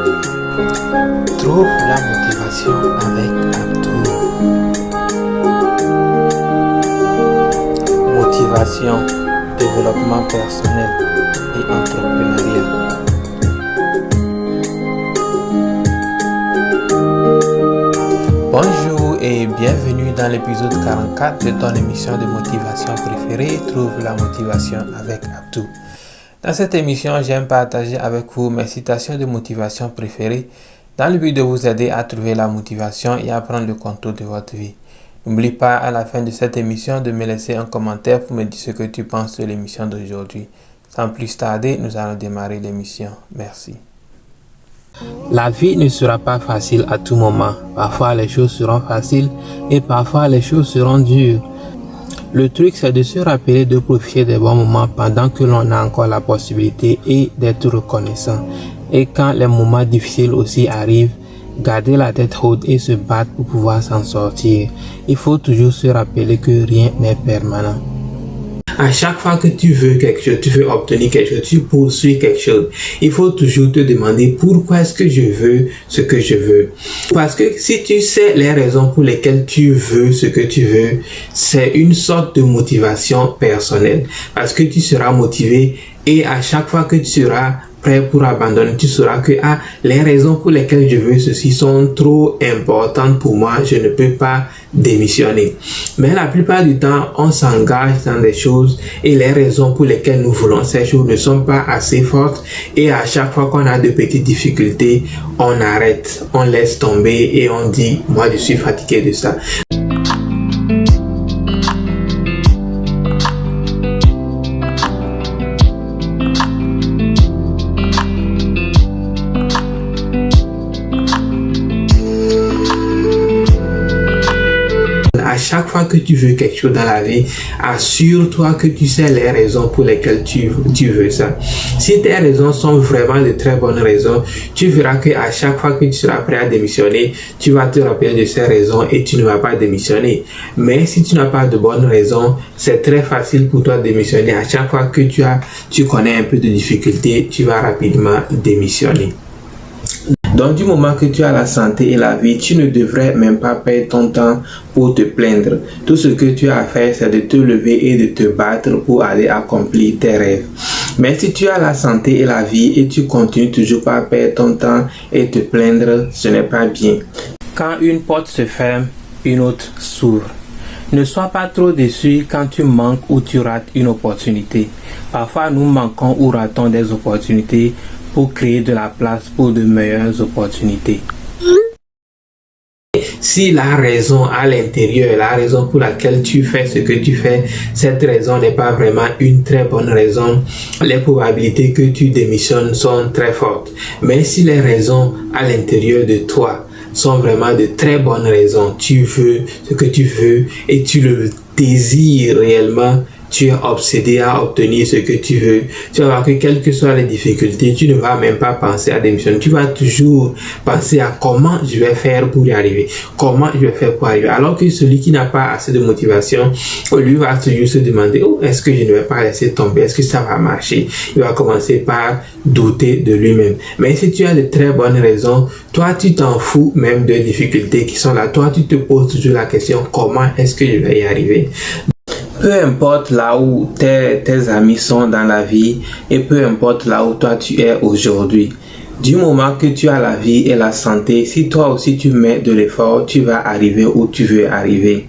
Trouve la motivation avec Abdou. Motivation, développement personnel et entrepreneuriat. Bonjour et bienvenue dans l'épisode 44 de ton émission de motivation préférée, Trouve la motivation avec Abdou. Dans cette émission, j'aime partager avec vous mes citations de motivation préférées dans le but de vous aider à trouver la motivation et à prendre le contrôle de votre vie. N'oublie pas à la fin de cette émission de me laisser un commentaire pour me dire ce que tu penses de l'émission d'aujourd'hui. Sans plus tarder, nous allons démarrer l'émission. Merci. La vie ne sera pas facile à tout moment. Parfois les choses seront faciles et parfois les choses seront dures. Le truc, c'est de se rappeler de profiter des bons moments pendant que l'on a encore la possibilité et d'être reconnaissant. Et quand les moments difficiles aussi arrivent, garder la tête haute et se battre pour pouvoir s'en sortir. Il faut toujours se rappeler que rien n'est permanent. À chaque fois que tu veux quelque chose, tu veux obtenir quelque chose, tu poursuis quelque chose, il faut toujours te demander pourquoi est-ce que je veux ce que je veux. Parce que si tu sais les raisons pour lesquelles tu veux ce que tu veux, c'est une sorte de motivation personnelle. Parce que tu seras motivé et à chaque fois que tu seras prêt pour abandonner, tu sauras que les raisons pour lesquelles je veux ceci sont trop importantes pour moi, je ne peux pas démissionner. Mais la plupart du temps, on s'engage dans des choses et les raisons pour lesquelles nous voulons ces choses ne sont pas assez fortes et à chaque fois qu'on a de petites difficultés, on arrête, on laisse tomber et on dit « moi je suis fatigué de ça ». À chaque fois que tu veux quelque chose dans la vie, assure-toi que tu sais les raisons pour lesquelles tu veux ça. Si tes raisons sont vraiment de très bonnes raisons, tu verras qu'à chaque fois que tu seras prêt à démissionner, tu vas te rappeler de ces raisons et tu ne vas pas démissionner. Mais si tu n'as pas de bonnes raisons, c'est très facile pour toi de démissionner. À chaque fois que tu connais un peu de difficulté, tu vas rapidement démissionner. Donc du moment que tu as la santé et la vie, tu ne devrais même pas perdre ton temps pour te plaindre. Tout ce que tu as à faire, c'est de te lever et de te battre pour aller accomplir tes rêves. Mais si tu as la santé et la vie et tu continues toujours pas à perdre ton temps et te plaindre, ce n'est pas bien. Quand une porte se ferme, une autre s'ouvre. Ne sois pas trop déçu quand tu manques ou tu rates une opportunité. Parfois, nous manquons ou ratons des opportunités pour créer de la place pour de meilleures opportunités. Si la raison à l'intérieur, la raison pour laquelle tu fais ce que tu fais, cette raison n'est pas vraiment une très bonne raison, les probabilités que tu démissionnes sont très fortes. Mais si les raisons à l'intérieur de toi sont vraiment de très bonnes raisons, tu veux ce que tu veux et tu le désires réellement, tu es obsédé à obtenir ce que tu veux, tu vas voir que quelles que soient les difficultés, tu ne vas même pas penser à démissionner. Tu vas toujours penser à comment je vais faire pour y arriver, comment je vais faire pour arriver. Alors que celui qui n'a pas assez de motivation, lui va toujours se demander, oh, est-ce que je ne vais pas laisser tomber, est-ce que ça va marcher? Il va commencer par douter de lui-même. Mais si tu as de très bonnes raisons, toi tu t'en fous même des difficultés qui sont là. Toi tu te poses toujours la question, comment est-ce que je vais y arriver? Peu importe là où tes amis sont dans la vie et peu importe là où toi tu es aujourd'hui, du moment que tu as la vie et la santé, si toi aussi tu mets de l'effort, tu vas arriver où tu veux arriver.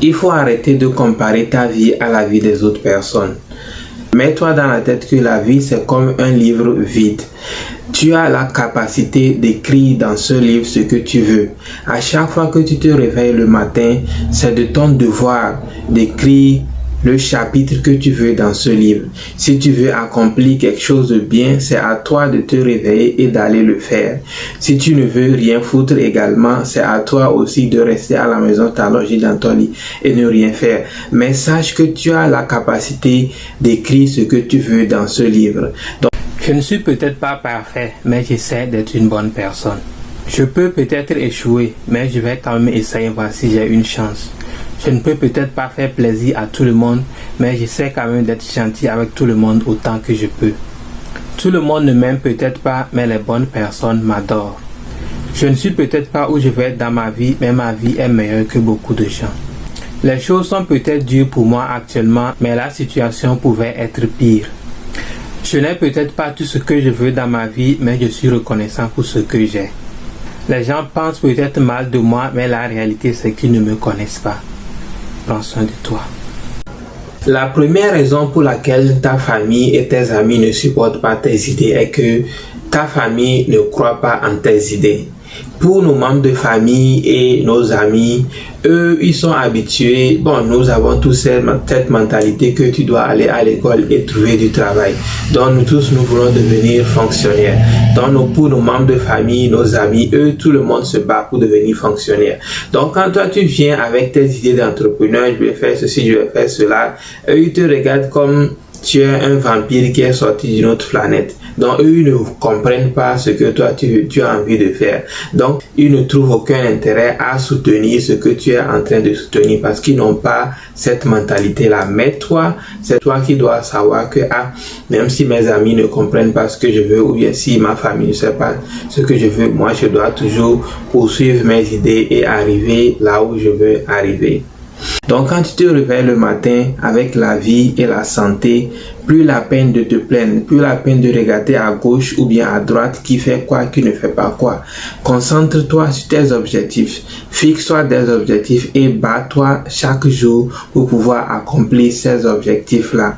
Il faut arrêter de comparer ta vie à la vie des autres personnes. Mets-toi dans la tête que la vie c'est comme un livre vide. Tu as la capacité d'écrire dans ce livre ce que tu veux. À chaque fois que tu te réveilles le matin, c'est de ton devoir d'écrire le chapitre que tu veux dans ce livre. Si tu veux accomplir quelque chose de bien, c'est à toi de te réveiller et d'aller le faire. Si tu ne veux rien foutre également, c'est à toi aussi de rester à la maison, t'allonger dans ton lit et ne rien faire. Mais sache que tu as la capacité d'écrire ce que tu veux dans ce livre. Donc, je ne suis peut-être pas parfait, mais j'essaie d'être une bonne personne. Je peux peut-être échouer, mais je vais quand même essayer voir si j'ai une chance. Je ne peux peut-être pas faire plaisir à tout le monde, mais j'essaie quand même d'être gentil avec tout le monde autant que je peux. Tout le monde ne m'aime peut-être pas, mais les bonnes personnes m'adorent. Je ne suis peut-être pas où je vais être dans ma vie, mais ma vie est meilleure que beaucoup de gens. Les choses sont peut-être dures pour moi actuellement, mais la situation pouvait être pire. Je n'ai peut-être pas tout ce que je veux dans ma vie, mais je suis reconnaissant pour ce que j'ai. Les gens pensent peut-être mal de moi, mais la réalité c'est qu'ils ne me connaissent pas. Prends soin de toi. La première raison pour laquelle ta famille et tes amis ne supportent pas tes idées est que ta famille ne croit pas en tes idées. Pour nos membres de famille et nos amis, eux, ils sont habitués. Bon, nous avons tous cette mentalité que tu dois aller à l'école et trouver du travail. Donc, nous tous, nous voulons devenir fonctionnaires. Donc, pour nos membres de famille, nos amis, eux, tout le monde se bat pour devenir fonctionnaire. Donc, quand toi, tu viens avec tes idées d'entrepreneur, je vais faire ceci, je vais faire cela, eux, ils te regardent comme tu es un vampire qui est sorti d'une autre planète. Donc, eux, ils ne comprennent pas ce que toi, tu as envie de faire. Donc, ils ne trouvent aucun intérêt à soutenir ce que tu es en train de soutenir parce qu'ils n'ont pas cette mentalité-là. Mais toi, c'est toi qui dois savoir que, même si mes amis ne comprennent pas ce que je veux ou bien si ma famille ne sait pas ce que je veux, moi, je dois toujours poursuivre mes idées et arriver là où je veux arriver. Donc quand tu te réveilles le matin avec la vie et la santé, plus la peine de te plaindre, plus la peine de regarder à gauche ou bien à droite qui fait quoi, qui ne fait pas quoi. Concentre-toi sur tes objectifs, fixe-toi des objectifs et bats-toi chaque jour pour pouvoir accomplir ces objectifs-là.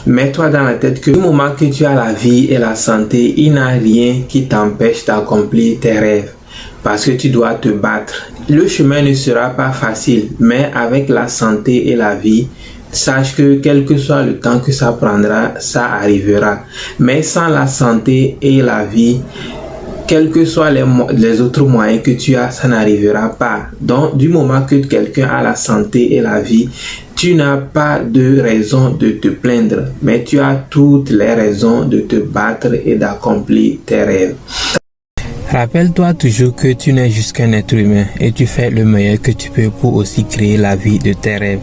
Mets-toi dans la tête que du moment que tu as la vie et la santé, il n'y a rien qui t'empêche d'accomplir tes rêves. Parce que tu dois te battre. Le chemin ne sera pas facile, mais avec la santé et la vie, sache que quel que soit le temps que ça prendra, ça arrivera. Mais sans la santé et la vie, quels que soient les autres moyens que tu as, ça n'arrivera pas. Donc, du moment que quelqu'un a la santé et la vie, tu n'as pas de raison de te plaindre, mais tu as toutes les raisons de te battre et d'accomplir tes rêves. Rappelle-toi toujours que tu n'es juste qu'un être humain et tu fais le meilleur que tu peux pour aussi créer la vie de tes rêves.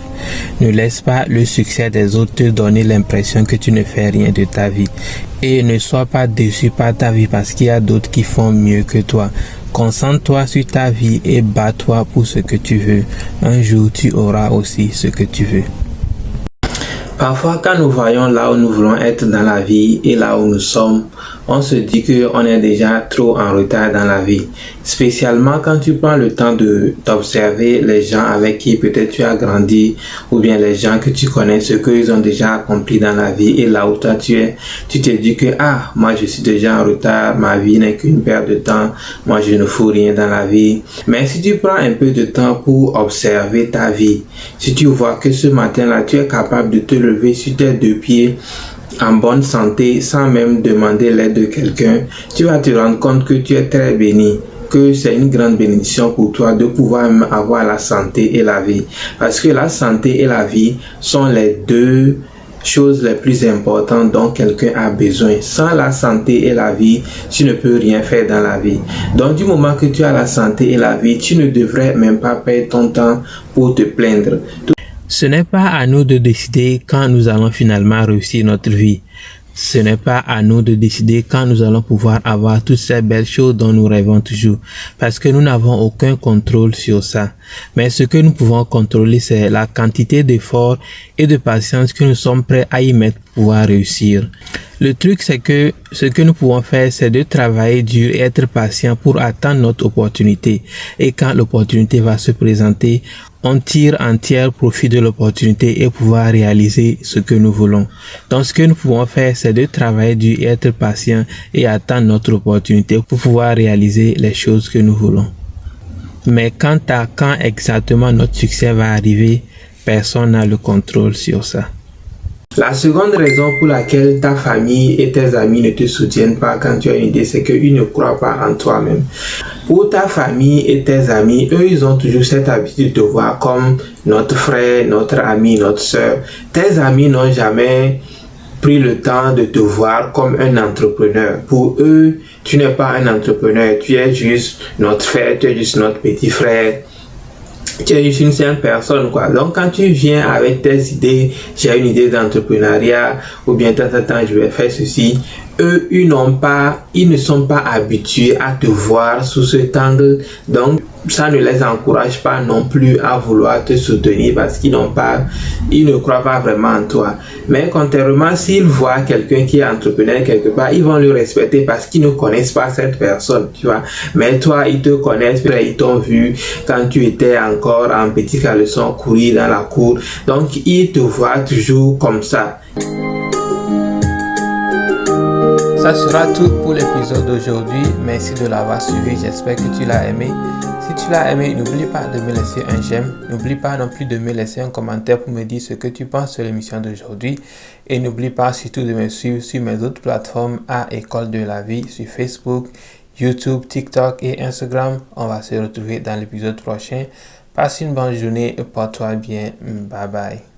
Ne laisse pas le succès des autres te donner l'impression que tu ne fais rien de ta vie. Et ne sois pas déçu par ta vie parce qu'il y a d'autres qui font mieux que toi. Concentre-toi sur ta vie et bats-toi pour ce que tu veux. Un jour, tu auras aussi ce que tu veux. Parfois, quand nous voyons là où nous voulons être dans la vie et là où nous sommes, on se dit qu'on est déjà trop en retard dans la vie. Spécialement quand tu prends le temps d'observer les gens avec qui peut-être tu as grandi ou bien les gens que tu connais, ce qu'ils ont déjà accompli dans la vie et là où toi tu es, tu te dis que moi je suis déjà en retard, ma vie n'est qu'une perte de temps, moi je ne fous rien dans la vie. Mais si tu prends un peu de temps pour observer ta vie, si tu vois que ce matin-là tu es capable de te lever sur tes deux pieds en bonne santé sans même demander l'aide de quelqu'un, tu vas te rendre compte que tu es très béni, que c'est une grande bénédiction pour toi de pouvoir avoir la santé et la vie. Parce que la santé et la vie sont les deux choses les plus importantes dont quelqu'un a besoin. Sans la santé et la vie, tu ne peux rien faire dans la vie. Donc du moment que tu as la santé et la vie, tu ne devrais même pas perdre ton temps pour te plaindre. Ce n'est pas à nous de décider quand nous allons finalement réussir notre vie. Ce n'est pas à nous de décider quand nous allons pouvoir avoir toutes ces belles choses dont nous rêvons toujours, parce que nous n'avons aucun contrôle sur ça. Mais ce que nous pouvons contrôler, c'est la quantité d'efforts et de patience que nous sommes prêts à y mettre pour pouvoir réussir. Le truc, c'est que ce que nous pouvons faire, c'est de travailler dur et être patient pour attendre notre opportunité. Et quand l'opportunité va se présenter, on tire entier profit de l'opportunité et pouvoir réaliser ce que nous voulons. Donc, ce que nous pouvons faire, c'est de travailler dur et être patient et attendre notre opportunité pour pouvoir réaliser les choses que nous voulons. Mais quant à quand exactement notre succès va arriver, personne n'a le contrôle sur ça. La seconde raison pour laquelle ta famille et tes amis ne te soutiennent pas quand tu as une idée, c'est qu'ils ne croient pas en toi-même. Pour ta famille et tes amis, eux, ils ont toujours cette habitude de te voir comme notre frère, notre ami, notre soeur. Tes amis n'ont jamais pris le temps de te voir comme un entrepreneur. Pour eux, tu n'es pas un entrepreneur, tu es juste notre frère, tu es juste notre petit frère. Tu es juste une simple personne, quoi. Donc, quand tu viens avec tes idées, j'ai une idée d'entrepreneuriat, ou bien, je vais faire ceci, eux, ils ne sont pas habitués à te voir sous cet angle. Donc, ça ne les encourage pas non plus à vouloir te soutenir parce qu'ils ne croient pas vraiment en toi. Mais contrairement, s'ils voient quelqu'un qui est entrepreneur quelque part, ils vont le respecter parce qu'ils ne connaissent pas cette personne, tu vois. Mais toi, ils te connaissent, ils t'ont vu quand tu étais encore en petit caleçon courir dans la cour. Donc, ils te voient toujours comme ça. Ça sera tout pour l'épisode d'aujourd'hui. Merci de l'avoir suivi. J'espère que tu l'as aimé. Si tu l'as aimé, n'oublie pas de me laisser un j'aime. N'oublie pas non plus de me laisser un commentaire pour me dire ce que tu penses sur l'émission d'aujourd'hui. Et n'oublie pas surtout de me suivre sur mes autres plateformes à École de la Vie, sur Facebook, YouTube, TikTok et Instagram. On va se retrouver dans l'épisode prochain. Passe une bonne journée et porte-toi bien. Bye bye.